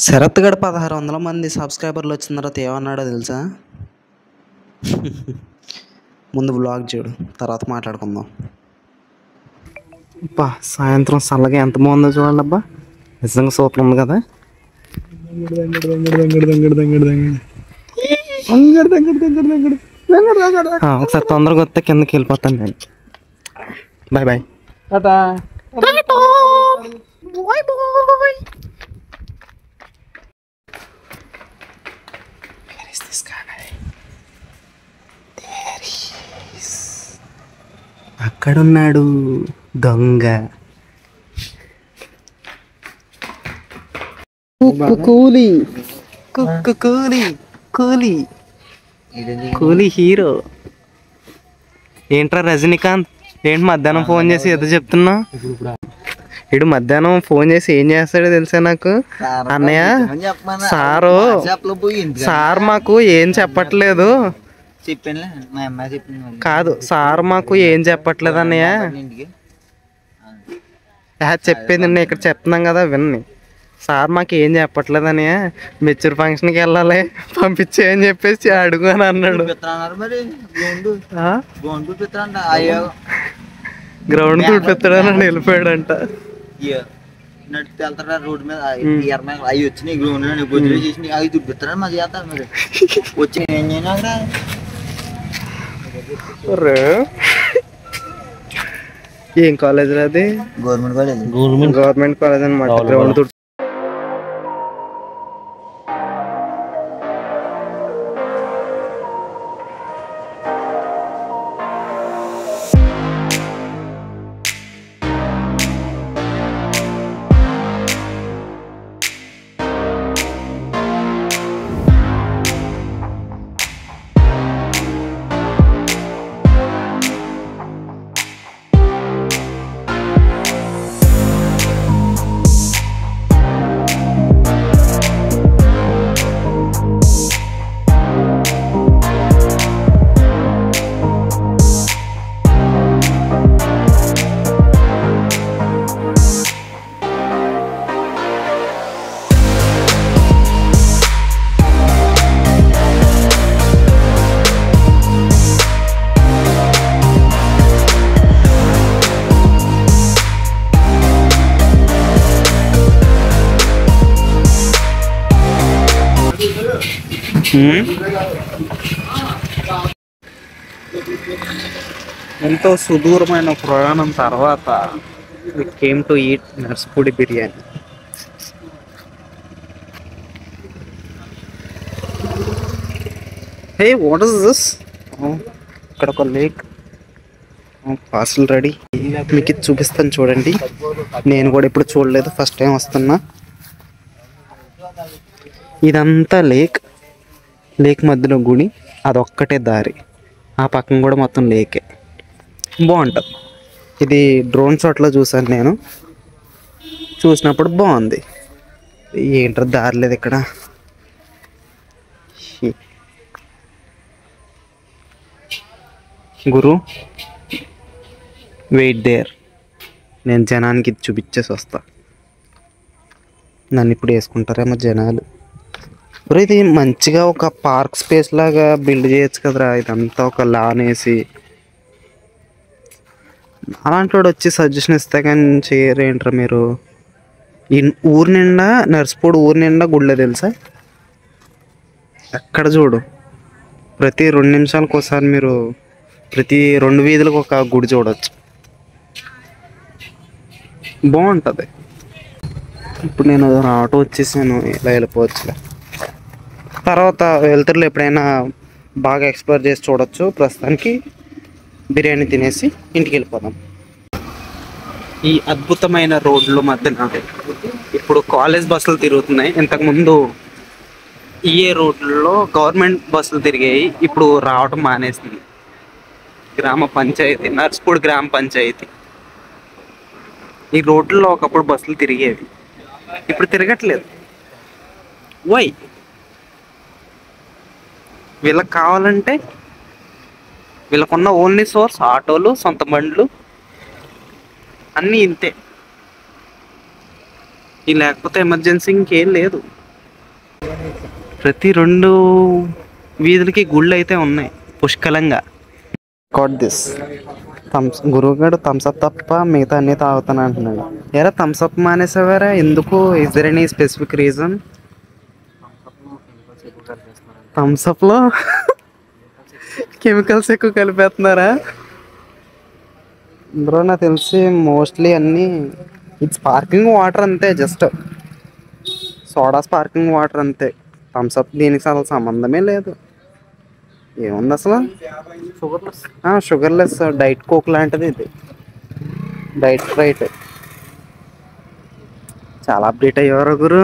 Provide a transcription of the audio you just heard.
శరత్ గడ 1600 మంది సబ్స్క్రైబర్లు వచ్చిన తర్వాత ఏమన్నాడో తెలుసా? ముందు బ్లాగ్ చూడు, తర్వాత మాట్లాడుకుందాం. అబ్బా, సాయంత్రం చల్లగా ఎంత బాగుందో చూడండి. అబ్బా, నిజంగా సూపర్ ఉంది కదా. ఒకసారి తొందరగా వస్తే కిందకి వెళ్ళిపోతాను నేను. Bye bye. అక్కడున్నాడు దొంగ. కూలీ కూలీ కూలీ కూలీ హీరో. ఏంట్రా రజనీకాంత్, ఏంటి మధ్యాహ్నం ఫోన్ చేసి ఏదో చెప్తున్నా? ఇడు మధ్యాహ్నం ఫోన్ చేసి ఏం చేస్తాడో తెలుసా నాకు? అన్నయ్య, సార్ మాకు ఏం చెప్పట్లేదు. కాదు, సార్ మాకు ఏం చెప్పట్లేదు అన్నయ్య. చెప్పేది నేను ఇక్కడ చెప్తున్నాం కదా, విన్ని. సార్ మాకు ఏం చెప్పట్లేదు అన్నయ్య, మెచ్యూర్ ఫంక్షన్కి వెళ్ళాలి, పంపించే అని చెప్పేసి అడుగు అని అన్నాడు. గ్రౌండ్ చూపిస్తాడని వెళ్ళిపోయాడంట. రోడ్ మీద అవి వచ్చినాయి, గ్రౌండ్ చేసి అవి చూపిస్తాడు. మాది చేస్తారు మరి వచ్చి ఏం చేయను. ఏం కాలేజ్ అది? గవర్నమెంట్ కాలేజ్ అనమాట. గ్రౌండ్ ఎంతో సుదూరమైన ప్రయాణం తర్వాత we came to eat Narsipudi biryani. Hey, what is this? ఇక్కడ ఒక లేక్. Parcel ready. మీకు ఇది చూపిస్తాను చూడండి. నేను కూడా ఎప్పుడు చూడలేదు, ఫస్ట్ టైం వస్తున్నా. ఇదంతా లేక్. లేక్ మధ్యలో గుడి, అదొక్కటే దారి. ఆ పక్కన కూడా మొత్తం లేకే. బాగుంటుంది. ఇది డ్రోన్ షాట్లో చూసాను నేను. చూసినప్పుడు బాగుంది. ఏంటో దారి లేదు ఇక్కడ. గురు, వెయిట్ దేర్. నేను జనానికి ఇది చూపించేసి వస్తా. నన్ను ఇప్పుడు వేసుకుంటారేమో జనాలు. ఇది మంచిగా ఒక పార్క్ స్పేస్ లాగా బిల్డ్ చేయొచ్చు కదరా. ఇదంతా ఒక లాన్ వేసి. అలాంటి వాడు వచ్చి సజెషన్ ఇస్తే కానీ చేయరేంట్రా మీరు? ఈ ఊరు నిండా, నర్సిపూడి ఊరు నిండా గుళ్ళే తెలుసా. ఎక్కడ చూడు, ప్రతి 2 నిమిషాలకు ఒకసారి మీరు ప్రతి 2 వీధులకు ఒక గుడి చూడవచ్చు. బాగుంటుంది. ఇప్పుడు నేను ఆటో వచ్చేసాను, ఇలా వెళ్ళిపోవచ్చులే. తర్వాత వెళ్తారులో ఎప్పుడైనా బాగా ఎక్స్ప్లోర్ చేసి చూడొచ్చు. ప్రస్తుతానికి బిర్యానీ తినేసి ఇంటికి వెళ్ళిపోదాం. ఈ అద్భుతమైన రోడ్ల మధ్యన ఇప్పుడు కాలేజ్ బస్సులు తిరుగుతున్నాయి. ఇంతకుముందు ఈ రోడ్లలో గవర్నమెంట్ బస్సులు తిరిగాయి, ఇప్పుడు రావటం మానేసింది. గ్రామ పంచాయతీ, నర్సిపూడి గ్రామ పంచాయతీ. ఈ రోడ్లలో ఒకప్పుడు బస్సులు తిరిగేవి, ఇప్పుడు తిరగట్లేదు. వై? వీళ్ళకి కావాలంటే వీళ్ళకున్న ఓన్లీ సోర్స్ ఆటోలు, సొంత బండ్లు, అన్నీ ఇంతే. ఈ లేకపోతే ఎమర్జెన్సీ ఇంకేం లేదు. ప్రతి 2 వీధులకి గుళ్ళు అయితే ఉన్నాయి పుష్కలంగా. గాట్ దిస్ గురువుగాడు థమ్స్అప్ తప్ప మిగతా అన్నీ తాగుతాను అంటున్నాడు. ఎరా థమ్స్అప్ మానేసావారా? ఎందుకు? Is there any specific reason? థమ్స్అప్లో కెమికల్స్ ఎక్కువ కలిపేస్తున్నారా? బ్రో నాకు తెలిసి మోస్ట్లీ అన్నీ ఇది స్పార్కింగ్ వాటర్ అంతే, జస్ట్ సోడా స్పార్కింగ్ వాటర్ అంతే. థమ్స్అప్ దీనికి అసలు సంబంధమే లేదు. ఏముంది అసలు? షుగర్లెస్ డైట్ కోక్ లాంటిది ఇది, డైట్ స్ప్రైట్. చాలా అప్డేట్ అయ్యేవారు గురు.